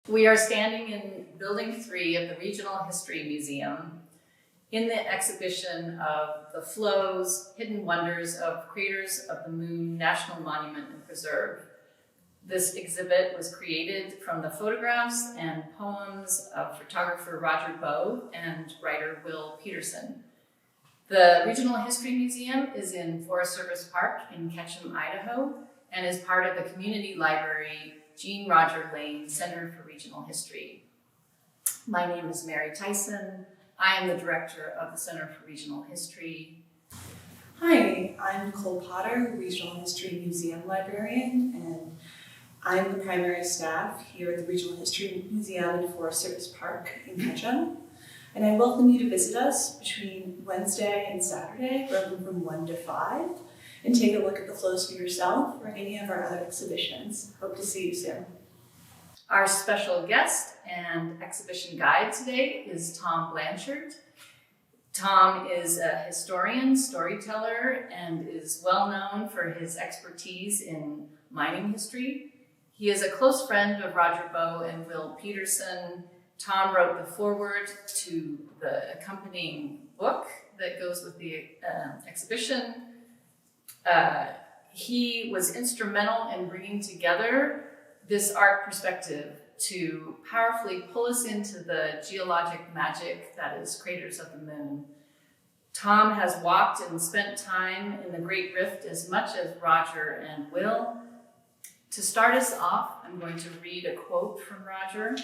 We are standing in Building 3 of the Regional History Museum in the exhibition of the flows, hidden wonders of Craters of the Moon National Monument and Preserve. This exhibit was created from the photographs and poems of photographer Roger Bowe and writer Will Peterson. The Regional History Museum is in Forest Service Park in Ketchum, Idaho, and is part of the community library Jean Roger Lane Center for Regional History. My name is Mary Tyson. I am the director of the Center for Regional History. Hi, I'm Nicole Potter, Regional History Museum Librarian, and I'm the primary staff here at the Regional History Museum in Forest Service Park in Ketchum. And I welcome you to visit us between Wednesday and Saturday. We're open from 1 to 5. And take a look at the flows for yourself or any of our other exhibitions. Hope to see you soon. Our special guest and exhibition guide today is Tom Blanchard. Tom is a historian, storyteller, and is well known for his expertise in mining history. He is a close friend of Roger Bowe and Will Peterson. Tom wrote the foreword to the accompanying book that goes with the exhibition. He was instrumental in bringing together this art perspective to powerfully pull us into the geologic magic that is Craters of the Moon. Tom has walked and spent time in the Great Rift as much as Roger and Will. To start us off, I'm going to read a quote from Roger.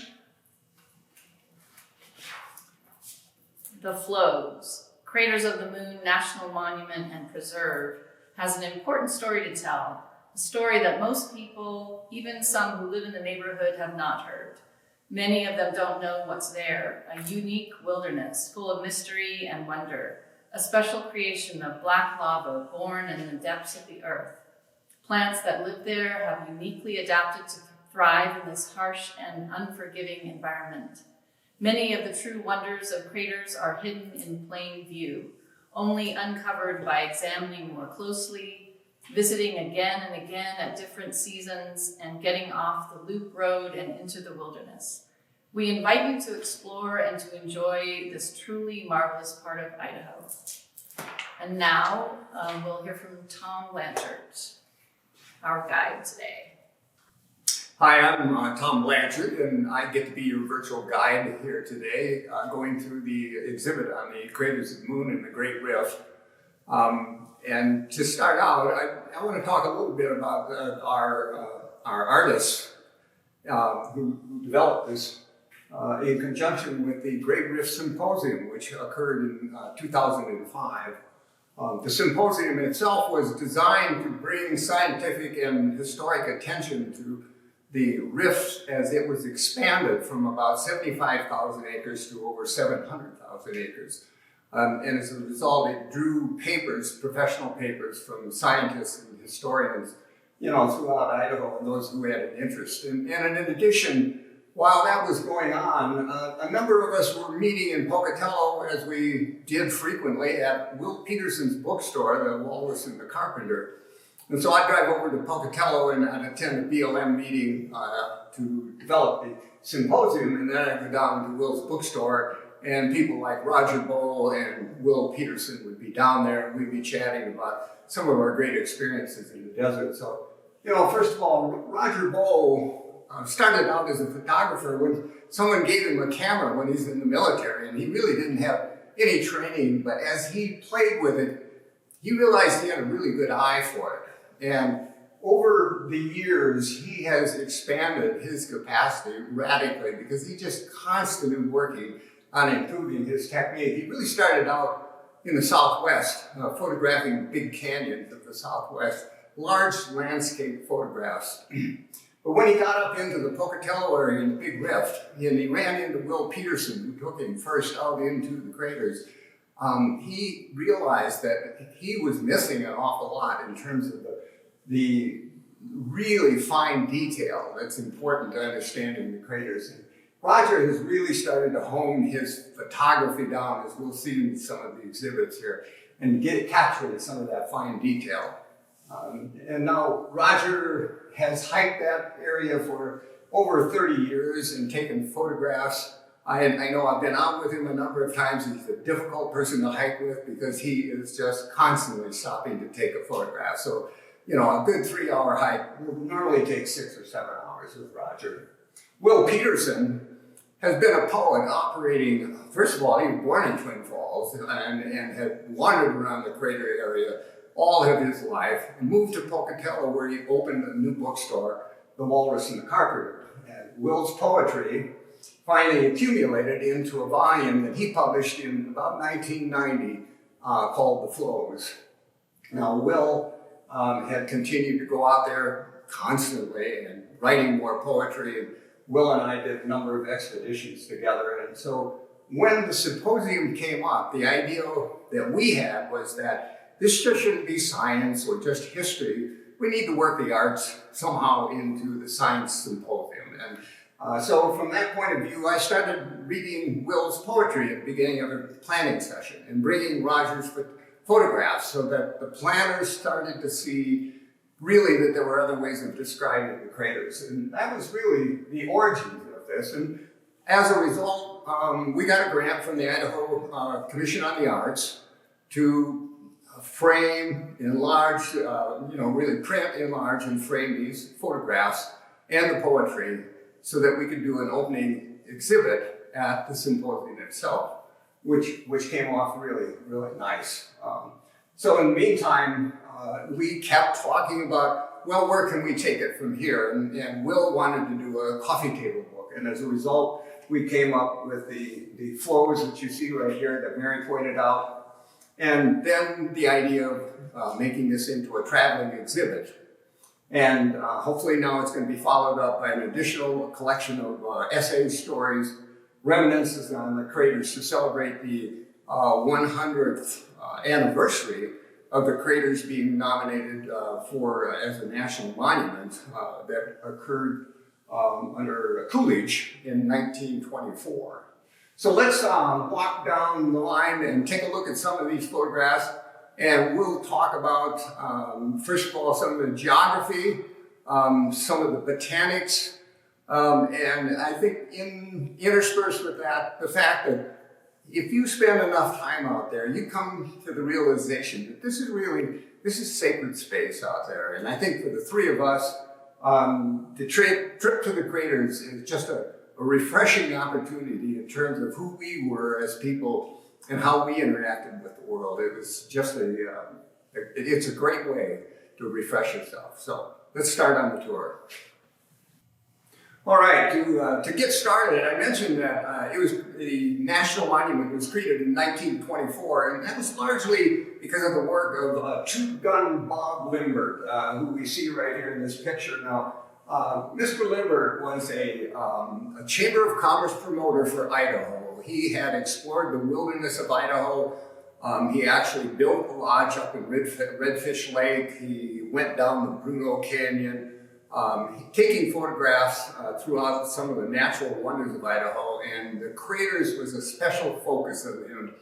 The flows, Craters of the Moon National Monument and Preserve, has an important story to tell, a story that most people, even some who live in the neighborhood, have not heard. Many of them don't know what's there, a unique wilderness full of mystery and wonder, a special creation of black lava born in the depths of the earth. Plants that live there have uniquely adapted to thrive in this harsh and unforgiving environment. Many of the true wonders of craters are hidden in plain view, only uncovered by examining more closely, visiting again and again at different seasons, and getting off the loop road and into the wilderness. We invite you to explore and to enjoy this truly marvelous part of Idaho. And now we'll hear from Tom Blanchard, our guide today. Hi, I'm Tom Blanchard, and I get to be your virtual guide here today, going through the exhibit on the Craters of the Moon and the Great Rift. And to start out, I want to talk a little bit about our artists who developed this in conjunction with the Great Rift Symposium, which occurred in 2005. The symposium itself was designed to bring scientific and historic attention to the rift as it was expanded from about 75,000 acres to over 700,000 acres. And as a result, it drew papers, professional papers from scientists and historians, throughout Idaho and those who had an interest. And in addition, while that was going on, a number of us were meeting in Pocatello, as we did frequently, at Will Peterson's bookstore, The Walrus and the Carpenter. And so I'd drive over to Pocatello and I'd attend a BLM meeting to develop the symposium, and then I'd go down to Will's bookstore, and people like Roger Bowe and Will Peterson would be down there, and we'd be chatting about some of our great experiences in the desert. So, first of all, Roger Bowe started out as a photographer when someone gave him a camera when he's in the military, and he really didn't have any training, but as he played with it, he realized he had a really good eye for it. And over the years, he has expanded his capacity radically because he's just constantly working on improving his technique. He really started out in the Southwest, photographing big canyons of the Southwest, large landscape photographs. But when he got up into the Pocatello area in the Big Rift, and he ran into Will Peterson, who took him first out into the craters, he realized that he was missing an awful lot in terms of the really fine detail that's important to understanding the craters. And Roger has really started to hone his photography down, as we'll see in some of the exhibits here, and capturing some of that fine detail. And now Roger has hiked that area for over 30 years and taken photographs. I know I've been out with him a number of times. He's a difficult person to hike with because he is just constantly stopping to take a photograph. So, you know, a good 3-hour hike will normally take 6 or 7 hours with Roger. Will Peterson has been a poet operating, first of all, he was born in Twin Falls and had wandered around the crater area all of his life and moved to Pocatello where he opened a new bookstore, The Walrus and the Carpenter. And Will's poetry finally accumulated into a volume that he published in about 1990 called The Flows. Now, Will had continued to go out there constantly and writing more poetry. And Will and I did a number of expeditions together. And so when the symposium came up, the idea that we had was that this just shouldn't be science or just history. We need to work the arts somehow into the science symposium. And so from that point of view, I started reading Will's poetry at the beginning of the planning session and bringing Roger's photographs so that the planners started to see really that there were other ways of describing the craters. And that was really the origins of this. And as a result, we got a grant from the Idaho Commission on the Arts to frame, enlarge, really print, enlarge, and frame these photographs and the poetry so that we could do an opening exhibit at the symposium itself, which came off really, really nice. So in the meantime, we kept talking about, well, where can we take it from here? And Will wanted to do a coffee table book. And as a result, we came up with the flows that you see right here that Mary pointed out. And then the idea of making this into a traveling exhibit. And hopefully now it's going to be followed up by an additional collection of essays, stories, reminiscences on the craters to celebrate the 100th anniversary of the craters being nominated as a national monument that occurred under Coolidge in 1924. So let's walk down the line and take a look at some of these photographs, and we'll talk about, first of all, some of the geography, some of the botanics, and I think interspersed with that, the fact that if you spend enough time out there, you come to the realization that this is sacred space out there. And I think for the three of us, the trip to the craters is just a refreshing opportunity in terms of who we were as people and how we interacted with the world. It was just it's a great way to refresh yourself. So let's start on the tour. All right, to get started, I mentioned that the National Monument was created in 1924, and that was largely because of the work of two-gun Bob Limbert, who we see right here in this picture. Now, Mr. Limbert was a Chamber of Commerce promoter for Idaho. He had explored the wilderness of Idaho. He actually built a lodge up in Redfish Lake. He went down the Bruno Canyon, taking photographs throughout some of the natural wonders of Idaho, and the craters was a special focus of him.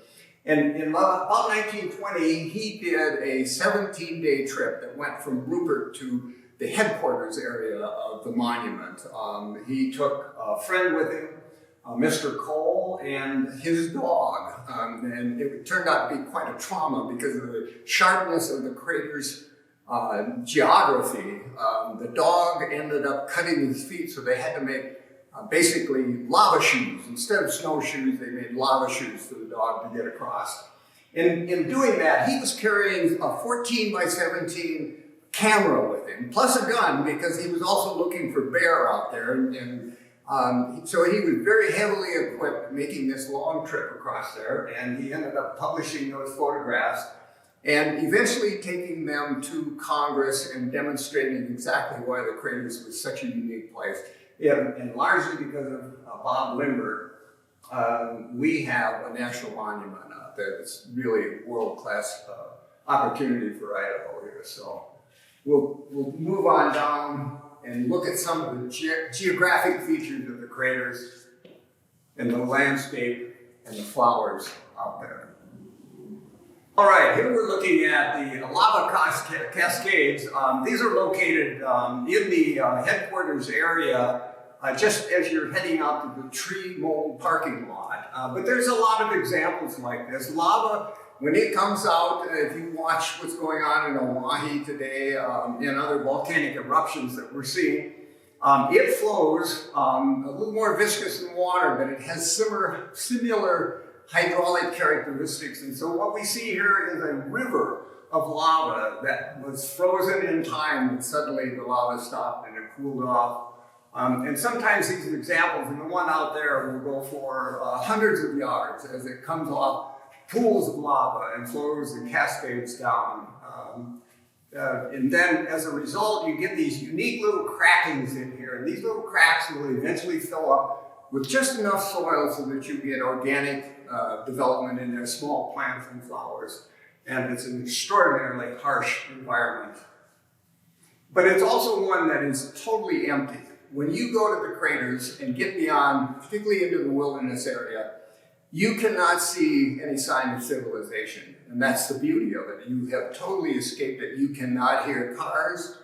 And in about 1920, he did a 17-day trip that went from Rupert to the headquarters area of the monument. He took a friend with him, Mr. Cole, and his dog. And it turned out to be quite a trauma because of the sharpness of the crater's geography. The dog ended up cutting his feet, so they had to make basically lava shoes. Instead of snowshoes, they made lava shoes for the dog to get across. In doing that, he was carrying a 14 by 17 camera with him, plus a gun, because he was also looking for bear out there. So he was very heavily equipped making this long trip across there, and he ended up publishing those photographs and eventually taking them to Congress and demonstrating exactly why the craters was such a unique place. And largely because of Bob Limbert, we have a national monument that's really a world-class opportunity for Idaho here. So we'll move on down and look at some of the geographic features of the craters and the landscape and the flowers out there. All right, here we're looking at the lava Cascades. These are located in the headquarters area just as you're heading out to the tree mold parking lot. But there's a lot of examples like this. Lava, when it comes out, if you watch what's going on in Oahu today and other volcanic eruptions that we're seeing, it flows a little more viscous than water, but it has similar hydraulic characteristics. And so what we see here is a river of lava that was frozen in time, and suddenly the lava stopped and it cooled off. And sometimes these examples, and the one out there will go for hundreds of yards as it comes off pools of lava and flows and cascades down. And then as a result, you get these unique little crackings in here, and these little cracks will eventually fill up with just enough soil so that you get organic development in their small plants and flowers. And it's an extraordinarily harsh environment. But it's also one that is totally empty. When you go to the craters and get beyond, particularly into the wilderness area, you cannot see any sign of civilization. And that's the beauty of it. You have totally escaped it. You cannot hear cars.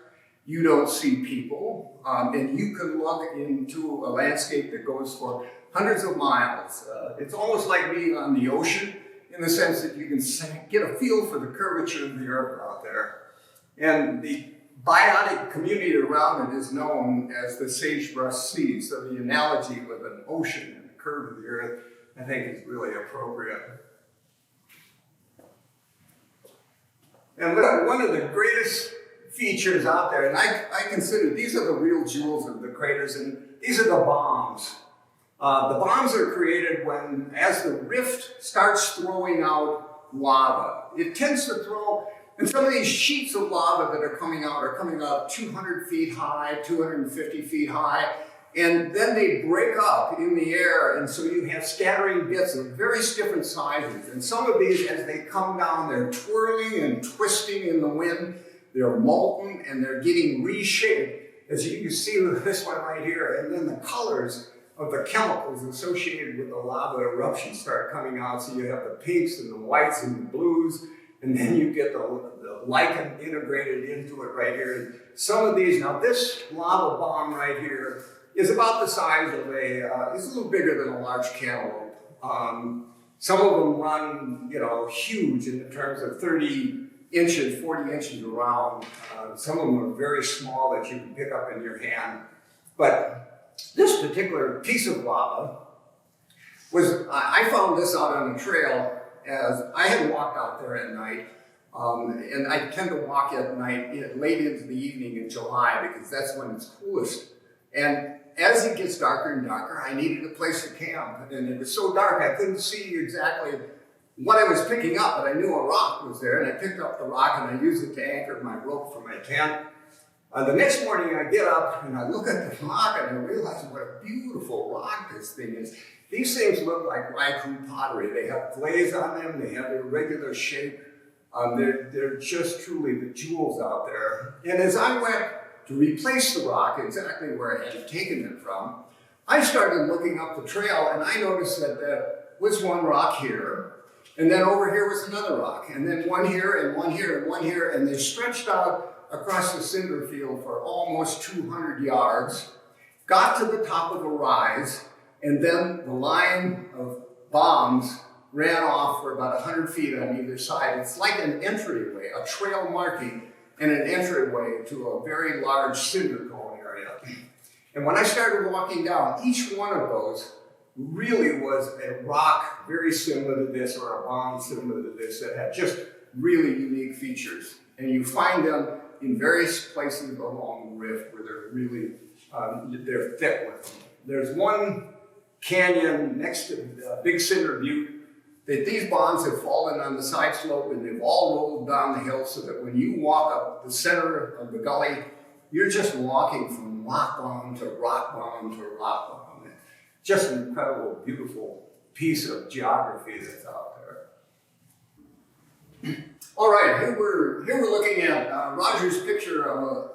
You don't see people. And you can look into a landscape that goes for hundreds of miles. It's almost like being on the ocean in the sense that you can get a feel for the curvature of the earth out there. And the biotic community around it is known as the sagebrush sea. So the analogy with an ocean and the curve of the earth, I think, is really appropriate. And one of the greatest features out there, and I consider these are the real jewels of the craters, and these are the bombs. The bombs are created when, as the rift starts throwing out lava, it tends to throw, and some of these sheets of lava that are coming out 200 feet high, 250 feet high, and then they break up in the air, and so you have scattering bits of various different sizes. And some of these, as they come down, they're twirling and twisting in the wind, they're molten, and they're getting reshaped, as you can see with this one right here, and then the colors of the chemicals associated with the lava eruption start coming out. So you have the pinks and the whites and the blues, and then you get the lichen integrated into it right here. And some of these, now this lava bomb right here is about the size of it's a little bigger than a large cantaloupe. Some of them run, huge in terms of 30 inches, 40 inches around. Some of them are very small that you can pick up in your hand. But this particular piece of lava I found this out on a trail as I had walked out there at night. And I tend to walk at night, late into the evening in July, because that's when it's coolest. And as it gets darker and darker, I needed a place to camp. And it was so dark, I couldn't see exactly what I was picking up, but I knew a rock was there, and I picked up the rock and I used it to anchor my rope for my tent. The next morning I get up and I look at the rock and I realize what a beautiful rock this thing is. These things look like Raikou pottery. They have glaze on them, they have irregular shape. They're just truly the jewels out there. And as I went to replace the rock exactly where I had taken it from, I started looking up the trail and I noticed that there was one rock here, and then over here was another rock, and then one here and one here and one here, and they stretched out across the cinder field for almost 200 yards, got to the top of a rise, and then the line of bombs ran off for about 100 feet on either side. It's like an entryway, a trail marking, and an entryway to a very large cinder cone area. And when I started walking down, each one of those really was a rock very similar to this, or a bomb similar to this, that had just really unique features. And you find them in various places along the rift where they're really, they're thick with them. There's one canyon next to Big Cinder Butte that these bombs have fallen on the side slope, and they've all rolled down the hill, so that when you walk up the center of the gully, you're just walking from rock bomb to rock bomb to rock bomb. Just an incredible, beautiful piece of geography that's out there. All right, here we're looking at Roger's picture of a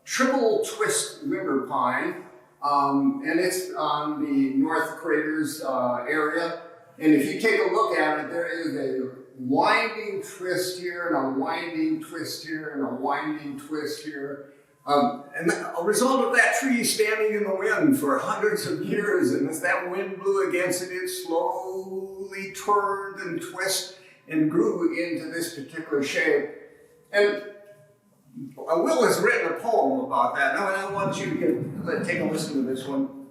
triple twist river pine, and it's on the North Craters area. And if you take a look at it, there is a winding twist here, and a winding twist here, and a winding twist here. And a result of that tree standing in the wind for hundreds of years, and as that wind blew against it, it slowly turned and twisted and grew into this particular shape. And Will has written a poem about that. Now, I want you to take a listen to this one.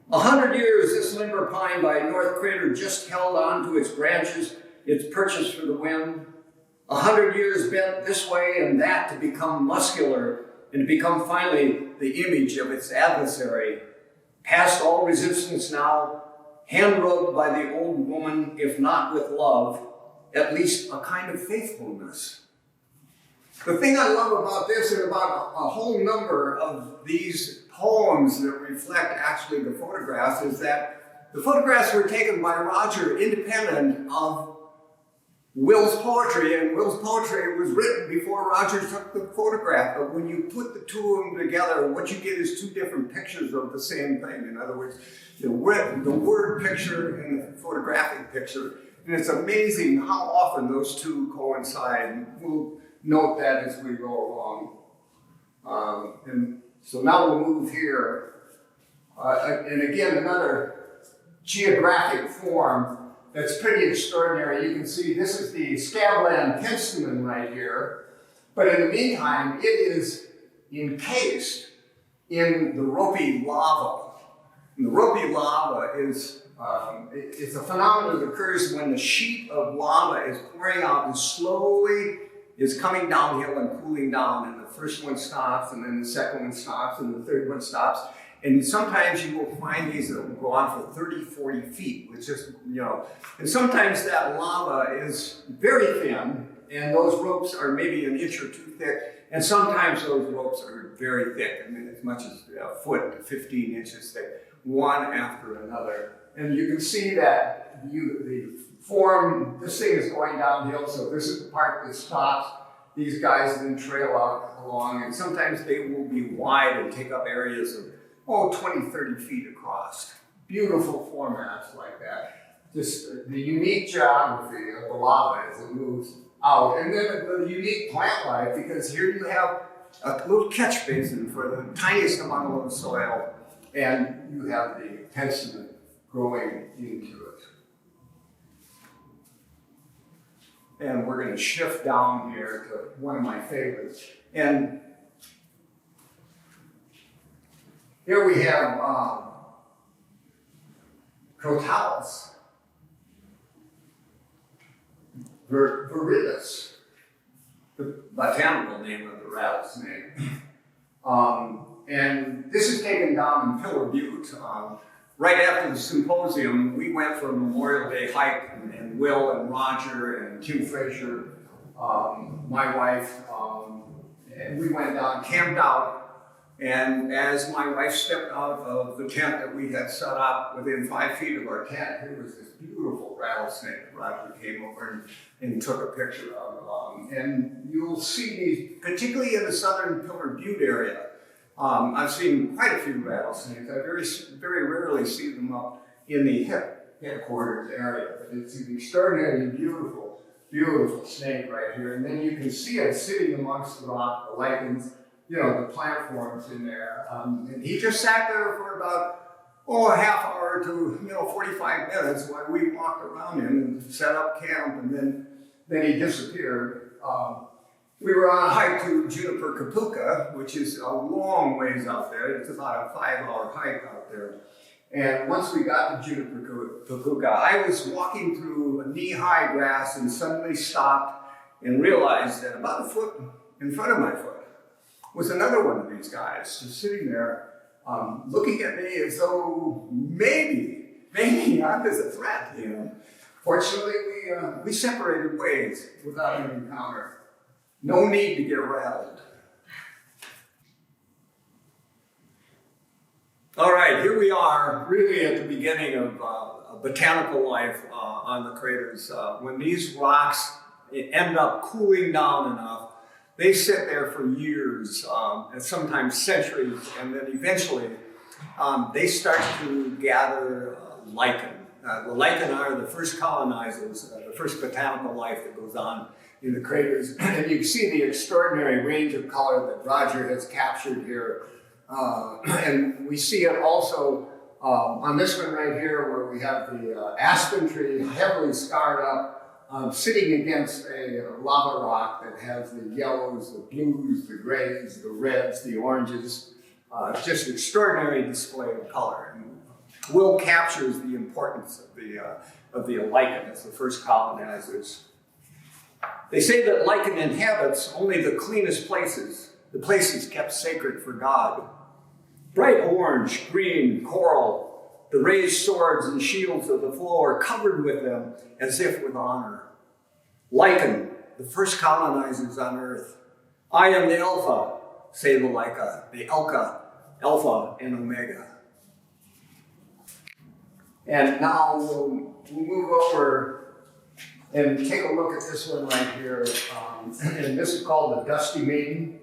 100 years this limber pine by North Crater just held on to its branches, its perches for the wind. 100 years bent this way and that to become muscular and to become finally the image of its adversary. Past all resistance now, hand-rubbed by the old woman, if not with love, at least a kind of faithfulness. The thing I love about this and about a whole number of these poems that reflect actually the photographs is that the photographs were taken by Roger independent of Will's poetry, and Will's poetry was written before Roger took the photograph. But when you put the two of them together, what you get is two different pictures of the same thing. In other words, the word picture and the photographic picture. And it's amazing how often those two coincide. And we'll note that as we go along. And so now we'll move here. And again, another geographic form that's pretty extraordinary. You can see this is the Scavland Penstemon right here. But in the meantime, it is encased in the ropey lava. And the ropey lava is it's a phenomenon that occurs when the sheet of lava is pouring out and slowly is coming downhill and cooling down. And the first one stops, and then the second one stops, and the third one stops. And sometimes you will find these that will go on for 30, 40 feet, which is, and sometimes that lava is very thin, and those ropes are maybe an inch or two thick, and sometimes those ropes are very thick, I mean, as much as a foot to 15 inches thick, one after another. And you can see that the form, this thing is going downhill, so this is the part that stops. These guys then trail out along, and sometimes they will be wide and take up areas of 20, 30 feet across. Beautiful formats like that. Just the unique geography of the lava as it moves out. And then the unique plant life, because here you have a little catch basin for the tiniest amount of soil, and you have the penstemon growing into it. And we're going to shift down here to one of my favorites. And here we have Crotalus viridis, the botanical name of the rattlesnake. And this is taken down in Pillar Butte. Right after the symposium, we went for a Memorial Day hike, and Will and Roger and Tim Frazier, my wife, and we went down, camped out. And as my wife stepped out of the tent that we had set up within 5 feet of our tent, here was this beautiful rattlesnake. Roger came over and took a picture of it. And you'll see these, particularly in the southern Pillar Butte area. I've seen quite a few rattlesnakes. I very rarely see them up in the headquarters area. But it's an extraordinarily beautiful, beautiful snake right here. And then you can see it sitting amongst the rock, the lichens, the plant forms in there. And he just sat there for about, a half hour to, 45 minutes while we walked around him and set up camp, and then he disappeared. We were on a hike to Juniper Kapuka, which is a long ways out there. It's about a 5-hour hike out there. And once we got to Juniper Kapuka, I was walking through a knee-high grass and suddenly stopped and realized that about a foot in front of my foot was another one of these guys just sitting there looking at me as though maybe I was a threat, Fortunately, we separated ways without an encounter. No need to get rattled. All right, here we are, really at the beginning of botanical life on the craters. When these rocks end up cooling down enough, they sit there for years, and sometimes centuries, and then eventually they start to gather lichen. The lichen are the first colonizers, the first botanical life that goes on in the craters. And you can see the extraordinary range of color that Roger has captured here. And we see it also on this one right here, where we have the aspen tree heavily scarred up, sitting against a lava rock that has the yellows, the blues, the grays, the reds, the oranges. Just an extraordinary display of color. And Will captures the importance of the lichen as the first colonizers. They say that lichen inhabits only the cleanest places, the places kept sacred for God. Bright orange, green, coral, the raised swords and shields of the floor covered with them as if with honor. Lichen, the first colonizers on earth. I am the Alpha, say the Leica, the Elka, Alpha and Omega. And now we'll move over and take a look at this one right here. And this is called the Dusty Maiden,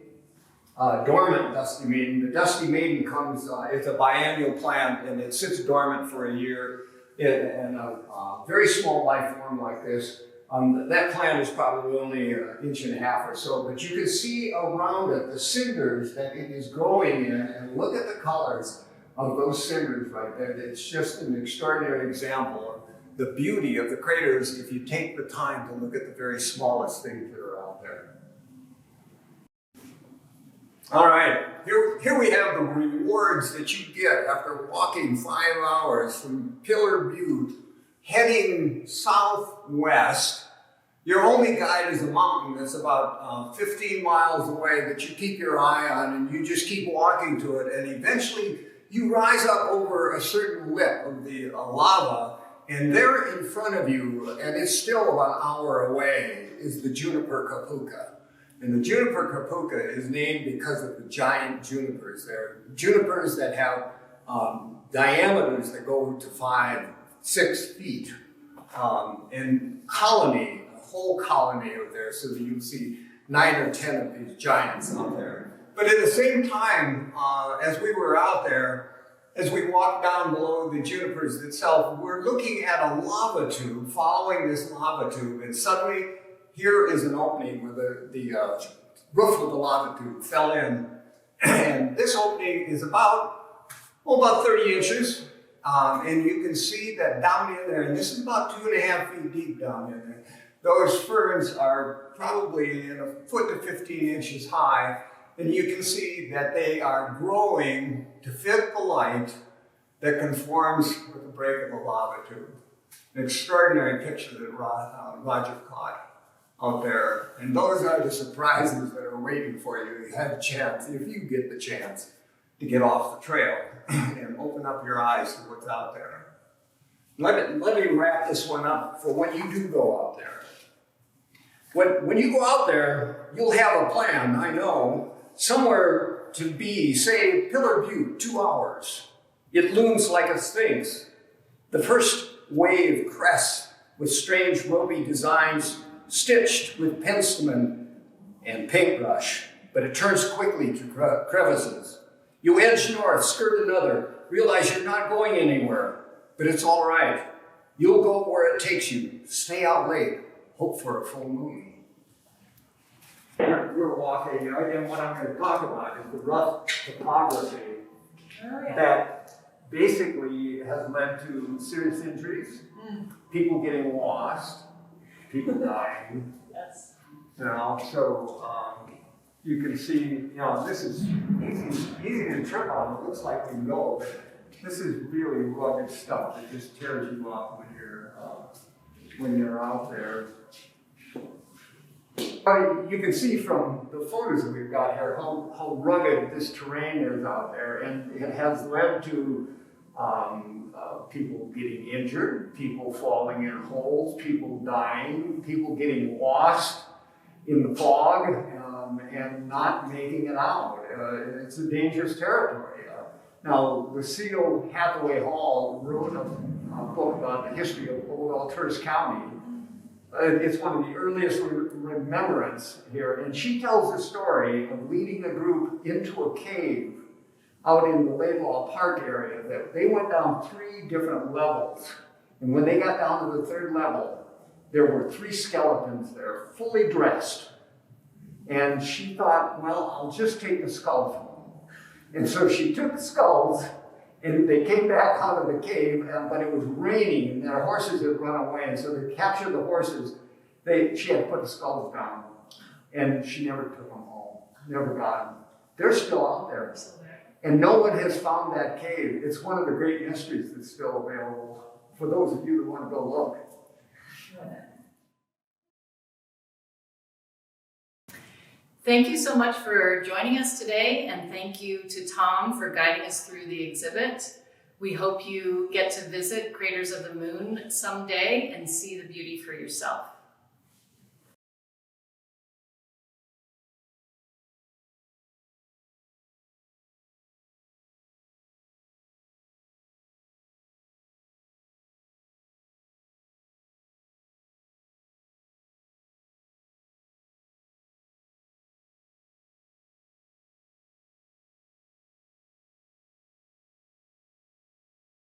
dormant Dusty Maiden. The Dusty Maiden comes, it's a biennial plant, and it sits dormant for a year in a very small life form like this. That plant is probably only an inch and a half or so, but you can see around it the cinders that it is growing in, and look at the colors of those cinders right there. It's just an extraordinary example of the beauty of the craters if you take the time to look at the very smallest things that are out there. All right, here we have the rewards that you get after walking 5 hours from Pillar Butte, heading southwest. Your only guide is a mountain that's about 15 miles away that you keep your eye on, and you just keep walking to it, and eventually you rise up over a certain lip of the lava, and there in front of you, and it's still about an hour away, is the juniper kapuka. And the juniper kapuka is named because of the giant junipers. They're junipers that have diameters that go to 5-6 feet, and colony, a whole colony out there, so that you can see 9 or 10 of these giants out there. But at the same time, as we were out there, as we walked down below the junipers itself, we're looking at a lava tube, following this lava tube, and suddenly here is an opening where the roof of the lava tube fell in. And this opening is about 30 inches. And you can see that down in there, and this is about 2.5 feet deep down in there, those ferns are probably 1 foot to 15 inches high. And you can see that they are growing to fit the light that conforms with the break of the lava tube. An extraordinary picture that Roger caught out there. And those are the surprises that are waiting for you. You have a chance, if you get the chance, to get off the trail and open up your eyes to what's out there. Let me wrap this one up for when you do go out there. When you go out there, you'll have a plan, I know, somewhere to be, say, Pillar Butte, 2 hours. It looms like a sphinx. The first wave crests with strange ropey designs stitched with penstemon and paintbrush, but it turns quickly to crevices. You edge north, skirt another, realize you're not going anywhere, but it's all right. You'll go where it takes you. Stay out late. Hope for a full moon. We're walking, and what I'm going to talk about is the rough topography that basically has led to serious injuries, people getting lost, people dying. Yes. So you can see, this is easy to trip on. It looks like we know, but this is really rugged stuff that just tears you up when you're out there. You can see from the photos that we've got here how rugged this terrain is out there, and it has led to people getting injured, people falling in holes, people dying, people getting lost in the fog and not making it out. It's a dangerous territory. Now, Lucille Hathaway Hall wrote a book about the history of Old Alturas County. It's one of the earliest remembrance here, and she tells the story of leading a group into a cave out in the Laidlaw Park area. That they went down 3 different levels, and when they got down to the 3rd level, there were 3 skeletons there, fully dressed. And she thought, well, I'll just take the skulls home. And so she took the skulls, and they came back out of the cave, but it was raining, and their horses had run away. And so they captured the horses. She had to put the skulls down, and she never took them home, never got them. They're still out there. And no one has found that cave. It's one of the great mysteries that's still available for those of you that want to go look. Thank you so much for joining us today, and thank you to Tom for guiding us through the exhibit. We hope you get to visit Craters of the Moon someday and see the beauty for yourself.